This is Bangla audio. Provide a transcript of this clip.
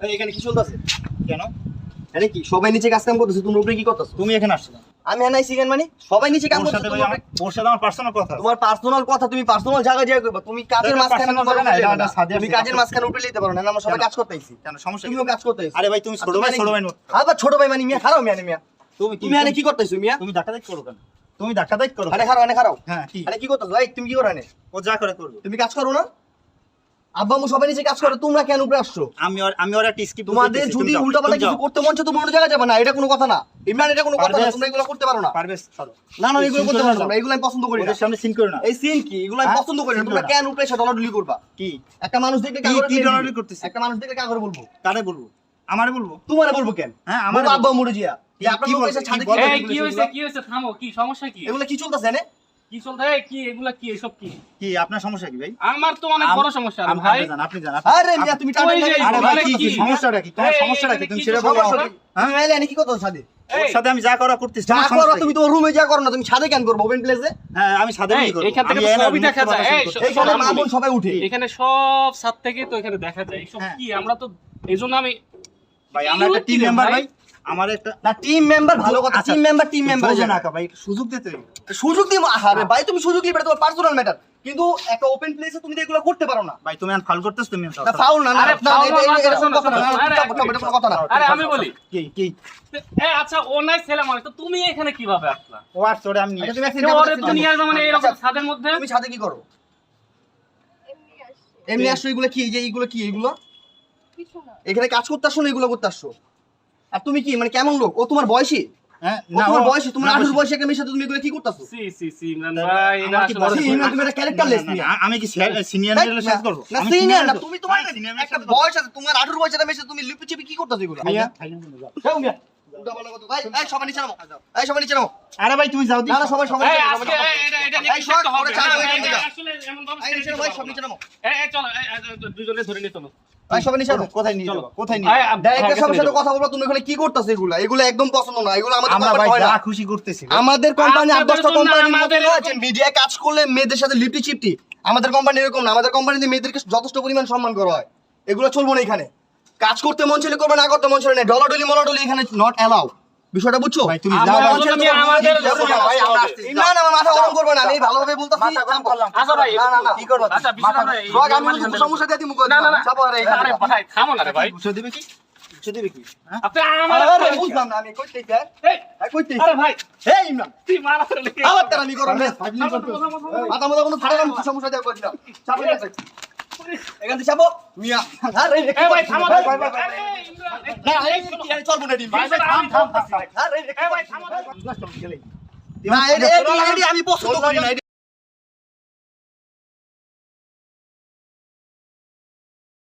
এখানে কি চলতেছে? কেন? আরে কি সবাই নিচে কাজ কাম করতেছে, তুমি উপরে কি করতেছো? তুমি এখানে আসছো না? আমি এনাই সিগান মানে সবাই নিচে কাম ওর করতেছে, সাথে তুমি ভাই উপরে- ওর সাথে আমার পার্সোনাল কথা আছে। তোমার পার্সোনাল কথা তুমি পার্সোনাল জায়গায় জায়গায় করবা, তুমি কাজের এটা মাঝখানে personal উপরে জায়গা না, উঠে এটা যাবে না। সাদে তুমি আছে, কাজের এটা মাঝখানে উপরে নিতে পারো না, আমরা সবাই কেন? কাজ করতেছি। কেন সমস্যা কি? তুমিও কাজ করতেছি। আরে ভাই তুমি ছোট ভাই আবার ছোট ভাই মানে মিয়া খারাপ মিয়া তুমি এনে কি করতেছো মিয়া? তুমি ধাক্কা দাইক করো কেন? তুমি ধাক্কা দাইক করো আরে খারাপ এনে খারাপ। হ্যাঁ কি? আরে কি করতেছো? এই তুমি কি করো এনে? ও যা করে করবে। তুমি কাজ করো না? আব্বা আম্মু সবাই নিচে কাজ করে, তোমরা কেন উপরে আসছো? আমি ওর একটা স্কিপ তোমাদের যদি উল্টাপাল্টা কিছু করতে মন চায়, তুমি অন্য জায়গায় যাবে না, এটা কোনো কথা না ইমরান, এটা কোনো কথা না, পারভেজ। তোমরা এগুলো করতে পারো না। পারবে সরো। না না এগুলো এই করতে scene পারো করে না, এগুলো আমি পছন্দ করি না। ওদের সামনে সিন করো না। এই সিন কি, এগুলো আমি হ্যাঁ? পছন্দ করি না। scene তোমরা করো না। কেন উপরে এসে ডলাডলি করবা? কি একটা মানুষ দেখলে কি- কাগরে কি প্লেট ডলাডলি দিবি। করতেছিস? একটা মানুষ দেখলে কাগরে বলবো, কারে বলবো? আমারে বলবো? তোমারে বলবো কেন? হ্যাঁ আমার আমারে আব্বা বলবো। মুড়ে জিয়া কি- যে আপনার কি লোক বলছে? এসে ছাদে কি কি বলছে? করে এই কি হয়েছে কি হয়েছে থামো, কি সমস্যা কি? এগুলো কি চলতেছে এনে? কি চলছে? এই কি এগুলা কি এসব কি? কি আপনার সমস্যা কি ভাই? আমার তো অনেক বড় সমস্যা আপনি ভাই। জান, আপনি জান। আরে মিয়া তুমি টাটা ওই যে খাই- আরে এই ভাই মানে কি কি? সমস্যাটা কি? তোমার এই, সমস্যাটা কি? এই, তুমি কি সেটা বলো সমস্যা? আমাকে। তুমি এলে এনে কি করতেছো ছাদে? ওর এই, সাথে আমি যা করা করতেছি যা তোমার করো সমস্যা তুমি কি? তোমার রুমে যা করো না, তুমি ছাদে কেন করবো ওপেন প্লেসে? হ্যাঁ আমি সাথে এই, কি করব? এখান থেকে আমি তো এনার সবই মুখ দেখা যায়। প্রদর্শন এই, করতে- এইখানে আমি মা বলি। বোন সবাই উঠে। এখানে সব ছাদ থেকে তো এখানে দেখা যায় এসব হ্যাঁ। কি? আমরা তো এইজন্য আমি ভাই আমরা একটা টিম মেম্বার ভাই। আমার একটা না টিম মেম্বার ভালো কথা, আচ্ছা, টিম মেম্বার বোঝো না ভাই, সুযোগ দিতে হবে। সুযোগ দিয়ে আরে ভাই তুমি সুযোগ দিবে, এটা তোমার পার্সোনাল ম্যাটার, কিন্তু একটা ওপেন প্লেসে তুমি তো এগুলো করতে পারো না। ভাই তুমি এখন ফাউল করতেছ, তুমি এখন না ফাউল না, না আরে, না, foul এটা- না, এটা- এটা কোনো শোনো, কথা না, শোনো, আরে, চুপ, চুপ, এটা কোনো কথা না। আরে আমি বলি কি কি এই আচ্ছা ও নাই ছেলে মানে, তো তুমি এখানে কিভাবে আসলা? ও আর তোরে আমি নিয়ে আচ্ছা, তুমি তো accident ওরে করতে তো নিয়ে আসবে মানে এরকম আচ্ছা, ছাদের মধ্যে? তুমি ছাদে কি করো? এমনি আসছো, এগুলো কি, এই যে এইগুলো কি, এগুলো এখানে কাজ করতে আসছো না এগুলো করতে আসছো? আর তুমি কি মানে কেমন লোক? ও তোমার বয়সী? হ্যাঁ ও তোমার বয়সী, তোমার 18 বয়সী একটা মেয়ের সাথে তুমি এগুলো কি করতেছো? সি সি সি ইমরান ভাই এটা আমার কি বড় আসলে- সি, ইমরান, তুমি একটা ক্যারেক্টারলেস নিয়ে। আমি কি সিনিয়র লেভেলের সাথে করব? না আমি সিনিয়র না, senior তুমি তোমার আমি senior একটা সাথে করবো। বয়স আছে, তোমার 18 বয়সের একটা মেয়ের সাথে তুমি লুপিচিপি কি করতেছো এগুলো? ভাইয়া, যাও মিয়া। উল্টা পাল্টা কথা। ভাই, এই সবাই নিচে নামো। এই সবাই নিচে নামো। আরে ভাই তুমি যাও না না সবাই সবাই এই, নিচে নামো, আজকে সবাই। এটা এই নিয়ে সর, করতে হবে ওরা ছাড়, না, ওরা এটা ছাড়। আসলে এমন ভাবে এই ছেড়ে নিচে দিতে নামো, পারবো সব না। নিচে নামো। এই চলো দুজনে ধরে নিয়ে চলো। ভাই সবাই নিচে নামো। কোথায় নিয়ে চলো। যাবো? কোথায় নিয়ে এই, যাবো? ডাইরেক্টর হ্যাঁ, সবার সাথে গেছে কথা বলবো, তুমি ওখানে কি করতেছো এগুলো? এগুলো একদম পছন্দ না, এগুলো আমাদের আমরা কোম্পানি ভাই হয় যা না। খুশি করতেছি। আমাদের কোম্পানি আপনাদের 8-10টা জন্য কোম্পানি আমাদের আছে, মিডিয়ায় কাজ করলে মেয়েদের সাথে লিপটি চিপটি। আমাদের কোম্পানি এরকম না, আমাদের কোম্পানিতে মেয়েদেরকে যথেষ্ট পরিমাণ সম্মান করা হয়। এগুলো চলবো না এখানে। কাজ করতে মন চাইলে করবে, না করতে মন চাইলে না। ডলাডলি মলাডলি এখানে নট অ্যালাউ। বিষয়টা বুঝছো? ভাই তুমি আমরা যাও ভাই। বললাম যে আমাদের ভাই আমরা আসতেছি। না না আমার মাথা গরম করবে না, আমি ভালোভাবে বলতাছি। মাথা গরম করলাম। আচ্ছা ভাই, না, না, না, কি করবো? আচ্ছা, বিষয়টা আমরা এই- রোগ, আমি কিন্তু সমস্যা দিয়ে দিমু। না, না, না। যাবো আরে এখানে। আরে ভাই থামো না রে ভাই। বুঝে দিবে কি? বুঝে দিবে কি? হ্যাঁ? আপনি আমার আরে বুঝলাম না, আমি কইতেই চাই। এই, কইতেই আরে ভাই এই ইমরান, তুই মারা করে লেগে আবার তার আমি গরম না। মাথা মাথা মাথা কোনো ফাটা না, সমস্যা দিয়ে কইছিলাম। চাপো না। এখান থেকে চাপো। মিয়া। আরে এই ভাই থামো ভাই, ভাই, ভাই, ভাই। আরে ইমরান, এই, না, এই কি আর চলবো না, ডিম। ভাই, ভাই, থাম, থাম, থাম। আরে এই ভাই থামো। না, এটা আমি পছন্দ করি না।